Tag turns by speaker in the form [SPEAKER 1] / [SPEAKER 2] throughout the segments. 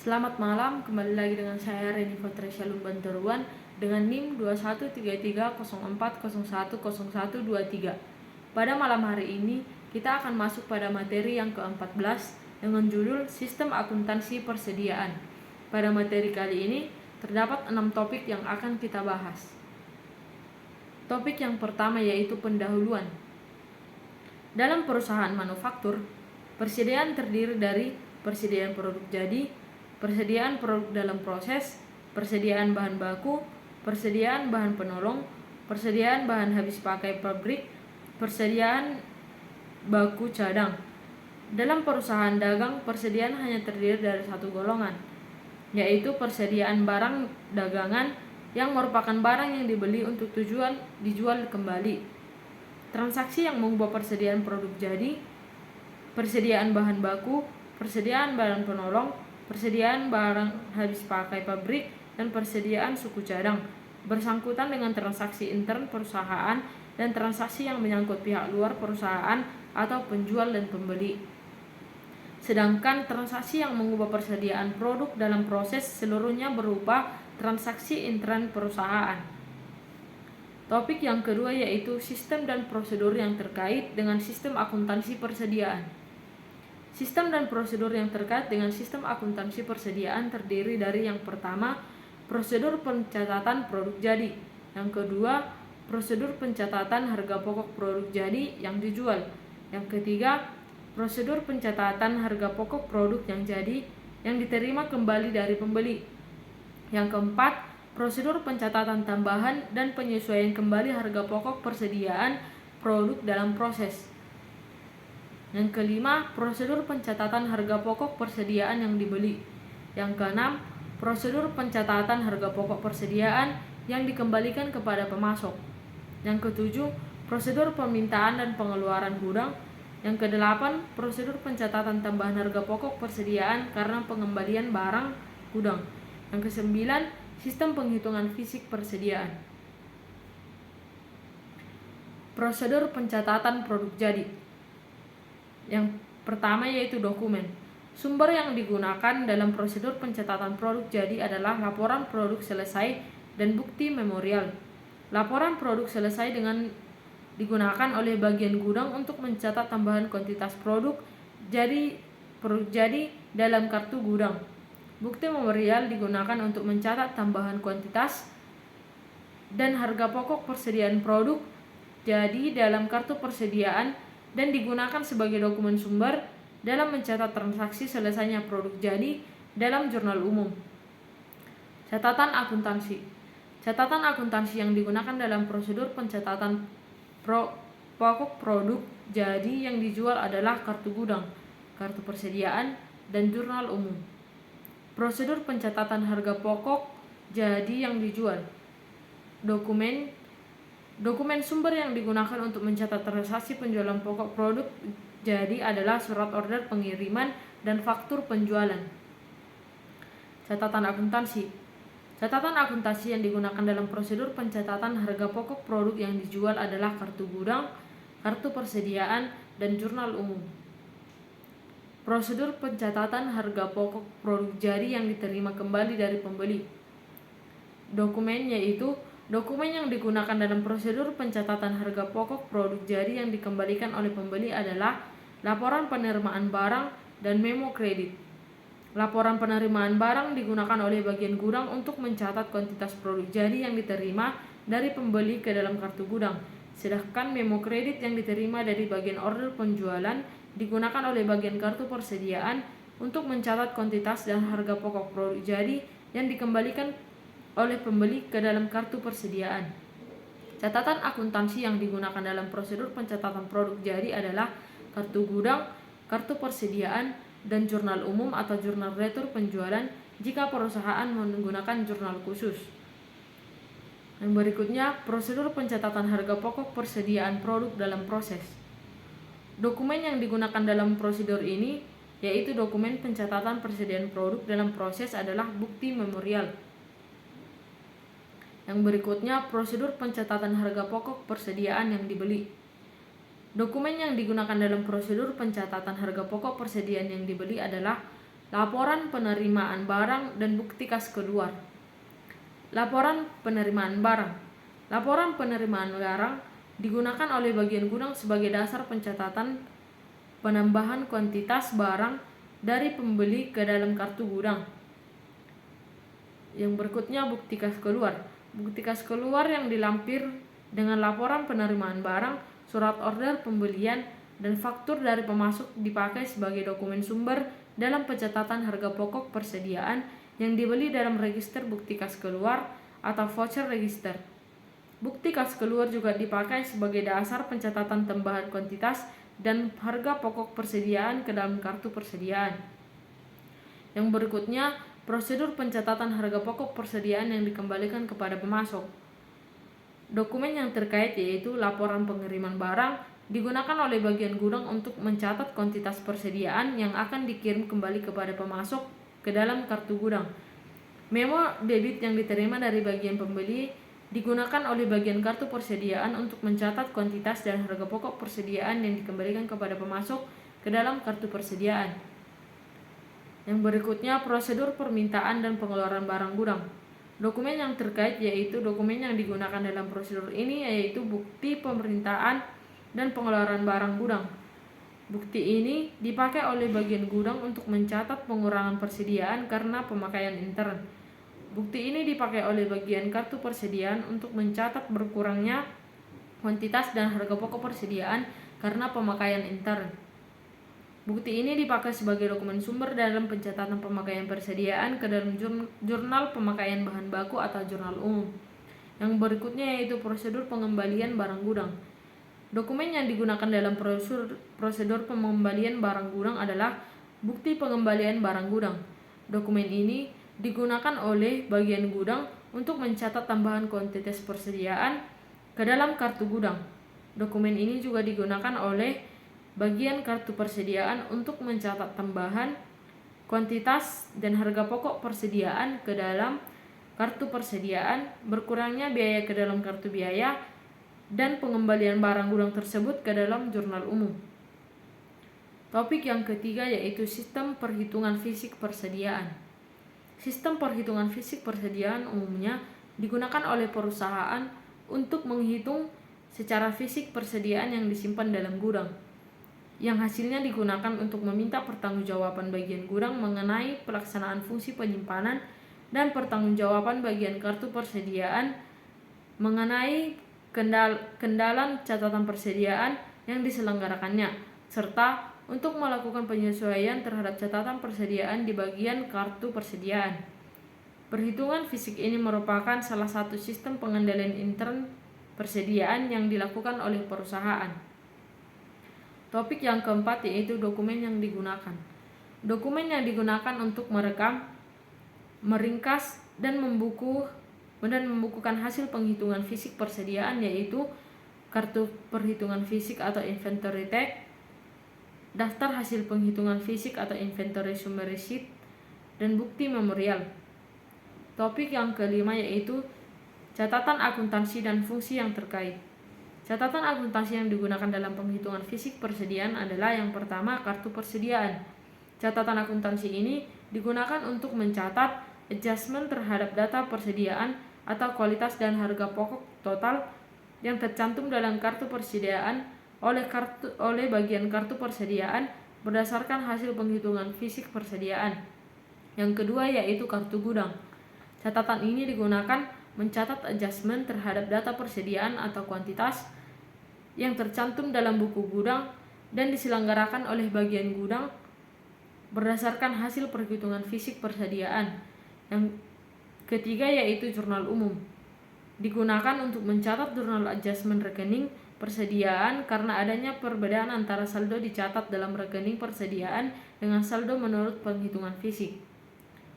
[SPEAKER 1] Selamat malam, kembali lagi dengan saya Reni Fotresya Lumbanturuan dengan NIM 213304010123. Pada malam hari ini, kita akan masuk pada materi yang ke-14 dengan judul Sistem Akuntansi Persediaan. Pada materi kali ini, terdapat 6 topik yang akan kita bahas. Topik yang pertama yaitu pendahuluan. Dalam perusahaan manufaktur, persediaan terdiri dari persediaan produk jadi, persediaan produk dalam proses, persediaan bahan baku, persediaan bahan penolong, persediaan bahan habis pakai pabrik, persediaan baku cadang. Dalam perusahaan dagang, persediaan hanya terdiri dari satu golongan, yaitu persediaan barang dagangan yang merupakan barang yang dibeli untuk tujuan dijual kembali. Transaksi yang mengubah persediaan produk jadi, persediaan bahan baku, persediaan bahan penolong, persediaan barang habis pakai pabrik, dan persediaan suku cadang bersangkutan dengan transaksi intern perusahaan dan transaksi yang menyangkut pihak luar perusahaan atau penjual dan pembeli. Sedangkan transaksi yang mengubah persediaan produk dalam proses seluruhnya berupa transaksi intern perusahaan. Topik yang kedua yaitu sistem dan prosedur yang terkait dengan sistem akuntansi persediaan. Sistem dan prosedur yang terkait dengan sistem akuntansi persediaan terdiri dari yang pertama, prosedur pencatatan produk jadi. Yang kedua, prosedur pencatatan harga pokok produk jadi yang dijual. Yang ketiga, prosedur pencatatan harga pokok produk yang jadi yang diterima kembali dari pembeli. Yang keempat, prosedur pencatatan tambahan dan penyesuaian kembali harga pokok persediaan produk dalam proses. Yang kelima, prosedur pencatatan harga pokok persediaan yang dibeli. Yang keenam, prosedur pencatatan harga pokok persediaan yang dikembalikan kepada pemasok. Yang ketujuh, prosedur permintaan dan pengeluaran gudang. Yang kedelapan, prosedur pencatatan tambahan harga pokok persediaan karena pengembalian barang gudang. Yang kesembilan, sistem penghitungan fisik persediaan. Prosedur pencatatan produk jadi. Yang pertama yaitu dokumen. Sumber yang digunakan dalam prosedur pencatatan produk jadi adalah laporan produk selesai dan bukti memorial. Laporan produk selesai digunakan oleh bagian gudang untuk mencatat tambahan kuantitas produk jadi dalam kartu gudang. Bukti memorial digunakan untuk mencatat tambahan kuantitas dan harga pokok persediaan produk jadi dalam kartu persediaan dan digunakan sebagai dokumen sumber dalam mencatat transaksi selesainya produk jadi dalam jurnal umum. Catatan akuntansi. Catatan akuntansi yang digunakan dalam prosedur pencatatan pokok produk jadi yang dijual adalah kartu gudang, kartu persediaan, dan jurnal umum. Prosedur pencatatan harga pokok jadi yang dijual. Dokumen sumber yang digunakan untuk mencatat transaksi penjualan pokok produk jadi adalah surat order pengiriman dan faktur penjualan. Catatan akuntansi. Catatan akuntansi yang digunakan dalam prosedur pencatatan harga pokok produk yang dijual adalah kartu gudang, kartu persediaan, dan jurnal umum. Prosedur pencatatan harga pokok produk jadi yang diterima kembali dari pembeli. Dokumen yaitu dokumen yang digunakan dalam prosedur pencatatan harga pokok produk jadi yang dikembalikan oleh pembeli adalah laporan penerimaan barang dan memo kredit. Laporan penerimaan barang digunakan oleh bagian gudang untuk mencatat kuantitas produk jadi yang diterima dari pembeli ke dalam kartu gudang. Sedangkan memo kredit yang diterima dari bagian order penjualan digunakan oleh bagian kartu persediaan untuk mencatat kuantitas dan harga pokok produk jadi yang dikembalikan oleh pembeli ke dalam kartu persediaan. Catatan akuntansi yang digunakan dalam prosedur pencatatan produk jadi adalah kartu gudang, kartu persediaan, dan jurnal umum atau jurnal retur penjualan jika perusahaan menggunakan jurnal khusus. Yang berikutnya, prosedur pencatatan harga pokok persediaan produk dalam proses. Dokumen yang digunakan dalam prosedur ini yaitu dokumen pencatatan persediaan produk dalam proses adalah bukti memorial. Yang berikutnya, prosedur pencatatan harga pokok persediaan yang dibeli. Dokumen yang digunakan dalam prosedur pencatatan harga pokok persediaan yang dibeli adalah laporan penerimaan barang dan bukti kas keluar. Laporan penerimaan barang. Laporan penerimaan barang digunakan oleh bagian gudang sebagai dasar pencatatan penambahan kuantitas barang dari pembeli ke dalam kartu gudang. Yang berikutnya bukti kas keluar. Bukti kas keluar yang dilampir dengan laporan penerimaan barang, surat order pembelian, dan faktur dari pemasok dipakai sebagai dokumen sumber dalam pencatatan harga pokok persediaan yang dibeli dalam register bukti kas keluar atau voucher register. Bukti kas keluar juga dipakai sebagai dasar pencatatan tambahan kuantitas dan harga pokok persediaan ke dalam kartu persediaan. Yang berikutnya, prosedur pencatatan harga pokok persediaan yang dikembalikan kepada pemasok. Dokumen yang terkait yaitu laporan pengiriman barang digunakan oleh bagian gudang untuk mencatat kuantitas persediaan yang akan dikirim kembali kepada pemasok ke dalam kartu gudang. Memo debit yang diterima dari bagian pembeli digunakan oleh bagian kartu persediaan untuk mencatat kuantitas dan harga pokok persediaan yang dikembalikan kepada pemasok ke dalam kartu persediaan. Yang berikutnya prosedur permintaan dan pengeluaran barang gudang. Dokumen yang terkait yaitu dokumen yang digunakan dalam prosedur ini yaitu bukti permintaan dan pengeluaran barang gudang. Bukti ini dipakai oleh bagian gudang untuk mencatat pengurangan persediaan karena pemakaian intern. Bukti ini dipakai oleh bagian kartu persediaan untuk mencatat berkurangnya kuantitas dan harga pokok persediaan karena pemakaian intern. Bukti ini dipakai sebagai dokumen sumber dalam pencatatan pemakaian persediaan ke dalam jurnal pemakaian bahan baku atau jurnal umum. Yang berikutnya yaitu prosedur pengembalian barang gudang. Dokumen yang digunakan dalam prosedur pengembalian barang gudang adalah bukti pengembalian barang gudang. Dokumen ini digunakan oleh bagian gudang untuk mencatat tambahan kuantitas persediaan ke dalam kartu gudang. Dokumen ini juga digunakan oleh bagian kartu persediaan untuk mencatat tambahan kuantitas dan harga pokok persediaan ke dalam kartu persediaan, berkurangnya biaya ke dalam kartu biaya, dan pengembalian barang gudang tersebut ke dalam jurnal umum. Topik yang ketiga yaitu sistem perhitungan fisik persediaan. Sistem perhitungan fisik persediaan umumnya digunakan oleh perusahaan untuk menghitung secara fisik persediaan yang disimpan dalam gudang, yang hasilnya digunakan untuk meminta pertanggungjawaban bagian gudang mengenai pelaksanaan fungsi penyimpanan dan pertanggungjawaban bagian kartu persediaan mengenai kendalan catatan persediaan yang diselenggarakannya, serta untuk melakukan penyesuaian terhadap catatan persediaan di bagian kartu persediaan. Perhitungan fisik ini merupakan salah satu sistem pengendalian intern persediaan yang dilakukan oleh perusahaan. Topik yang keempat yaitu dokumen yang digunakan. Dokumen yang digunakan untuk merekam, meringkas, dan membukukan hasil penghitungan fisik persediaan yaitu kartu perhitungan fisik atau inventory tag, daftar hasil penghitungan fisik atau inventory summary sheet, dan bukti memorial. Topik yang kelima yaitu catatan akuntansi dan fungsi yang terkait. Catatan akuntansi yang digunakan dalam penghitungan fisik persediaan adalah yang pertama kartu persediaan. Catatan akuntansi ini digunakan untuk mencatat adjustment terhadap data persediaan atau kualitas dan harga pokok total yang tercantum dalam kartu persediaan oleh bagian kartu persediaan berdasarkan hasil penghitungan fisik persediaan. Yang kedua yaitu kartu gudang. Catatan ini digunakan mencatat adjustment terhadap data persediaan atau kuantitas yang tercantum dalam buku gudang dan diselenggarakan oleh bagian gudang berdasarkan hasil perhitungan fisik persediaan. Yang ketiga yaitu jurnal umum. Digunakan untuk mencatat jurnal adjustment rekening persediaan karena adanya perbedaan antara saldo dicatat dalam rekening persediaan dengan saldo menurut penghitungan fisik.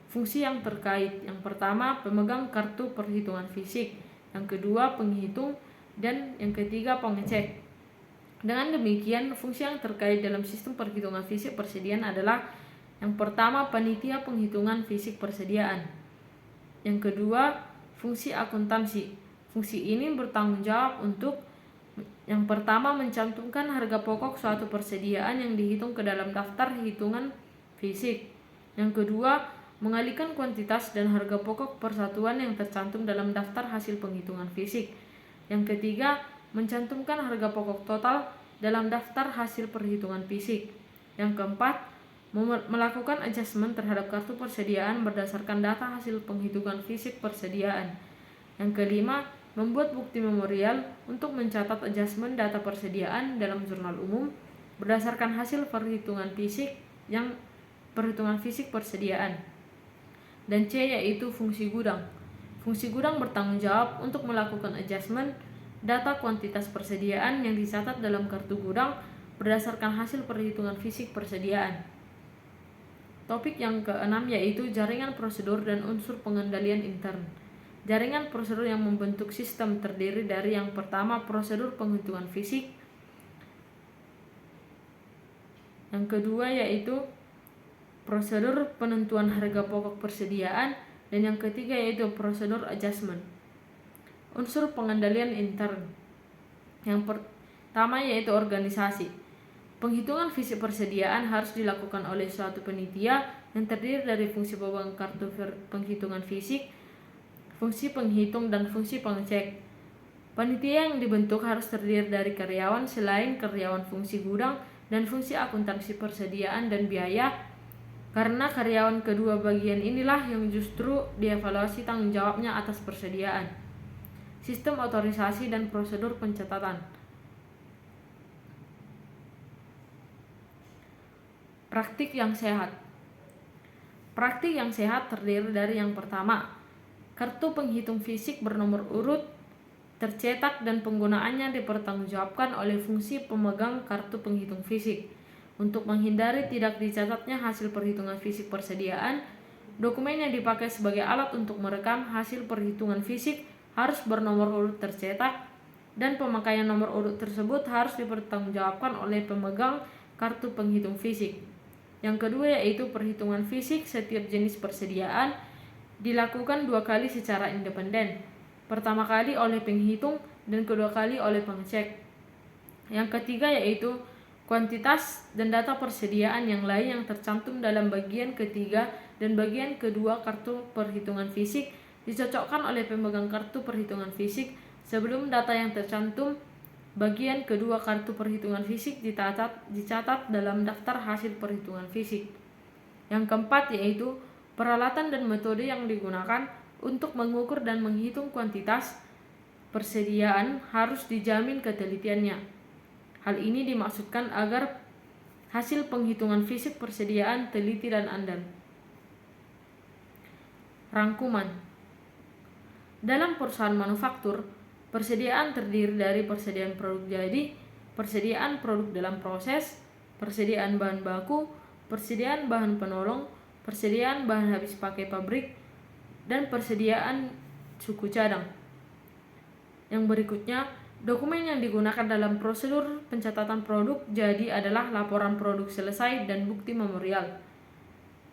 [SPEAKER 1] Fungsi yang terkait, yang pertama pemegang kartu perhitungan fisik, yang kedua penghitung, dan yang ketiga pengecek. Dengan demikian, fungsi yang terkait dalam sistem perhitungan fisik persediaan adalah yang pertama panitia penghitungan fisik persediaan, yang kedua fungsi akuntansi. Fungsi ini bertanggung jawab untuk yang pertama mencantumkan harga pokok suatu persediaan yang dihitung ke dalam daftar hitungan fisik. Yang kedua, mengalihkan kuantitas dan harga pokok persatuan yang tercantum dalam daftar hasil penghitungan fisik. Yang ketiga, mencantumkan harga pokok total dalam daftar hasil perhitungan fisik. Yang keempat, melakukan adjustment terhadap kartu persediaan berdasarkan data hasil penghitungan fisik persediaan. Yang kelima, membuat bukti memorial untuk mencatat adjustment data persediaan dalam jurnal umum berdasarkan hasil perhitungan fisik persediaan. Dan C, yaitu fungsi gudang. Fungsi gudang bertanggung jawab untuk melakukan adjustment data kuantitas persediaan yang dicatat dalam kartu gudang berdasarkan hasil perhitungan fisik persediaan. Topik yang keenam yaitu jaringan prosedur dan unsur pengendalian intern. Jaringan prosedur yang membentuk sistem terdiri dari yang pertama prosedur penghitungan fisik, yang kedua yaitu prosedur penentuan harga pokok persediaan, dan yang ketiga yaitu prosedur adjustment. Unsur pengendalian intern. Yang pertama yaitu organisasi. Penghitungan fisik persediaan harus dilakukan oleh suatu panitia yang terdiri dari fungsi pemegang kartu penghitungan fisik, fungsi penghitung, dan fungsi pengecek. Panitia yang dibentuk harus terdiri dari karyawan selain karyawan fungsi gudang dan fungsi akuntansi persediaan dan biaya, karena karyawan kedua bagian inilah yang justru dievaluasi tanggung jawabnya atas persediaan. Sistem otorisasi dan prosedur pencatatan. Praktik yang sehat. Praktik yang sehat terdiri dari yang pertama, kartu penghitung fisik bernomor urut tercetak dan penggunaannya dipertanggungjawabkan oleh fungsi pemegang kartu penghitung fisik. Untuk menghindari tidak dicatatnya hasil perhitungan fisik persediaan, dokumen yang dipakai sebagai alat untuk merekam hasil perhitungan fisik harus bernomor urut tercetak, dan pemakaian nomor urut tersebut harus dipertanggungjawabkan oleh pemegang kartu penghitung fisik. Yang kedua yaitu perhitungan fisik setiap jenis persediaan dilakukan 2 kali secara independen. Pertama kali oleh penghitung dan kedua kali oleh pengecek. Yang ketiga yaitu kuantitas dan data persediaan yang lain yang tercantum dalam bagian ketiga dan bagian kedua kartu perhitungan fisik dicocokkan oleh pemegang kartu perhitungan fisik sebelum data yang tercantum bagian kedua kartu perhitungan fisik dicatat dalam daftar hasil perhitungan fisik. Yang keempat yaitu peralatan dan metode yang digunakan untuk mengukur dan menghitung kuantitas persediaan harus dijamin ketelitiannya. Hal ini dimaksudkan agar hasil penghitungan fisik persediaan teliti dan andal. Rangkuman. Dalam perusahaan manufaktur, persediaan terdiri dari persediaan produk jadi, persediaan produk dalam proses, persediaan bahan baku, persediaan bahan penolong, persediaan bahan habis pakai pabrik, dan persediaan suku cadang. Yang berikutnya, dokumen yang digunakan dalam prosedur pencatatan produk jadi adalah laporan produk selesai dan bukti memorial.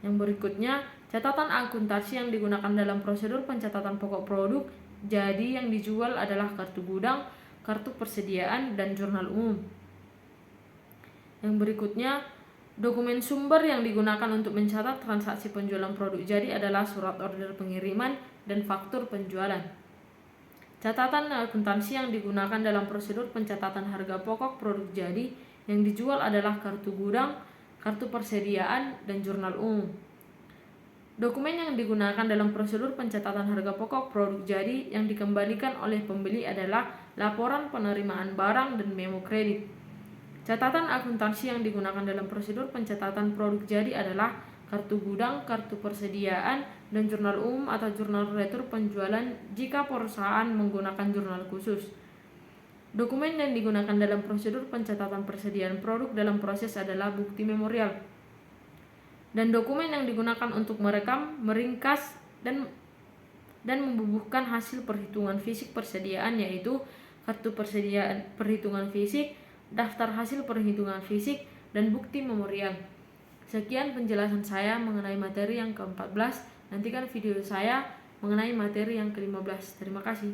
[SPEAKER 1] Yang berikutnya, catatan akuntansi yang digunakan dalam prosedur pencatatan pokok produk jadi yang dijual adalah kartu gudang, kartu persediaan, dan jurnal umum. Yang berikutnya, dokumen sumber yang digunakan untuk mencatat transaksi penjualan produk jadi adalah surat order pengiriman dan faktur penjualan. Catatan akuntansi yang digunakan dalam prosedur pencatatan harga pokok produk jadi yang dijual adalah kartu gudang, kartu persediaan, dan jurnal umum. Dokumen yang digunakan dalam prosedur pencatatan harga pokok produk jadi yang dikembalikan oleh pembeli adalah laporan penerimaan barang dan memo kredit. Catatan akuntansi yang digunakan dalam prosedur pencatatan produk jadi adalah kartu gudang, kartu persediaan, dan jurnal umum atau jurnal retur penjualan jika perusahaan menggunakan jurnal khusus. Dokumen yang digunakan dalam prosedur pencatatan persediaan produk dalam proses adalah bukti memorial. Dan dokumen yang digunakan untuk merekam, meringkas, dan membubuhkan hasil perhitungan fisik persediaan yaitu kartu persediaan perhitungan fisik, daftar hasil perhitungan fisik, dan bukti memorial. Sekian penjelasan saya mengenai materi yang ke-14. Nantikan video saya mengenai materi yang ke-15. Terima kasih.